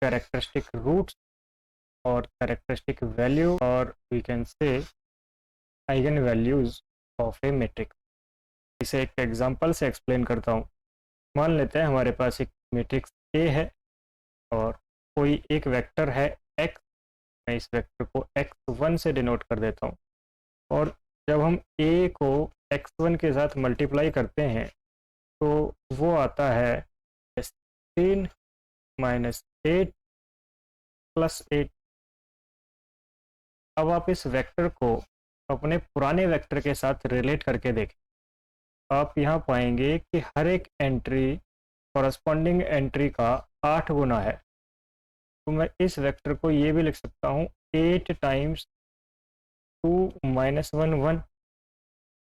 Characteristic roots और characteristic value और we can say eigen values of a matrix. इसे एक एग्जांपल से एक्सप्लेन करता हूँ। मान लेते हैं हमारे पास एक मैट्रिक्स ए है और कोई एक वेक्टर है x। मैं इस वेक्टर को x1 से डिनोट कर देता हूँ और जब हम a को x1 के साथ मल्टीप्लाई करते हैं तो वो आता है 16 माइनस 8 प्लस 8। अब आप इस वेक्टर को अपने पुराने वेक्टर के साथ रिलेट करके देखें। आप यहाँ पाएंगे कि हर एक एंट्री कॉरस्पॉन्डिंग एंट्री का 8 गुना है। तो मैं इस वेक्टर को ये भी लिख सकता हूँ 8 टाइम्स 2 माइनस 1 1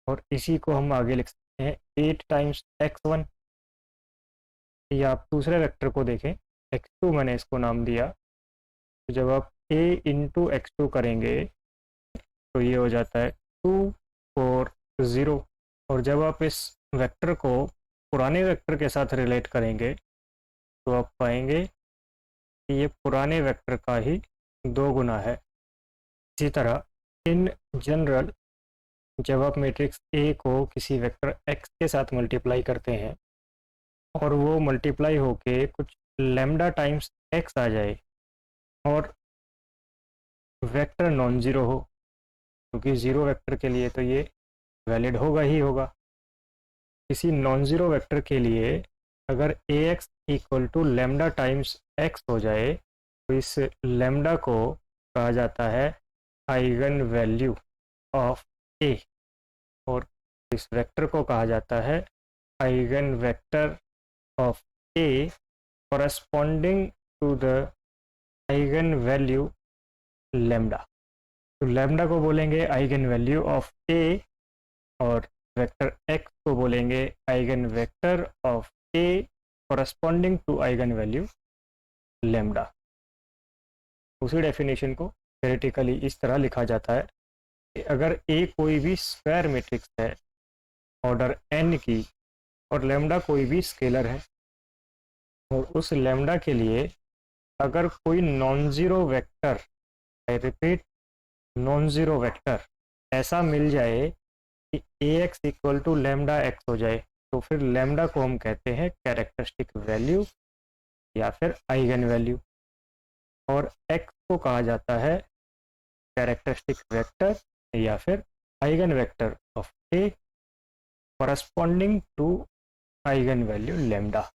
और इसी को हम आगे लिख सकते हैं 8 टाइम्स x1। या आप दूसरे वेक्टर को देखें x2, मैंने इसको नाम दिया। तो जब आप a इंटू x2 करेंगे तो ये हो जाता है 2 4 0। और जब आप इस वेक्टर को पुराने वेक्टर के साथ रिलेट करेंगे तो आप पाएंगे कि ये पुराने वेक्टर का ही 2 गुना है। इसी तरह इन जनरल जब आप मैट्रिक्स ए को किसी वेक्टर x के साथ मल्टीप्लाई करते हैं और वो मल्टीप्लाई होके कुछ लैम्डा टाइम्स x आ जाए और वेक्टर नॉन ज़ीरो हो, क्योंकि ज़ीरो वेक्टर के लिए तो ये वैलिड होगा ही होगा। किसी नॉन ज़ीरो वेक्टर के लिए अगर ax equal to lambda times x हो जाए तो इस लैम्डा को कहा जाता है आइगन वैल्यू ऑफ a और इस वेक्टर को कहा जाता है eigen vector of a corresponding to the eigen value lambda. तो लैम्डा को बोलेंगे आइगन वैल्यू ऑफ a और वेक्टर x को बोलेंगे eigen vector of a corresponding to eigen value lambda. उसी डेफिनेशन को थ्योरेटिकली इस तरह लिखा जाता है कि अगर a कोई भी स्क्वायर मैट्रिक्स है ऑर्डर n की और लैम्डा कोई भी स्केलर है और उस लैम्डा के लिए अगर कोई non zero vector, I repeat non zero vector ऐसा मिल जाए कि ax equal to lambda x हो जाए तो फिर लैम्डा को हम कहते हैं कैरेक्टरिस्टिक वैल्यू या फिर आइगन वैल्यू और x को कहा जाता है कैरेक्टरिस्टिक वेक्टर या फिर eigen vector of a corresponding to eigen value lambda.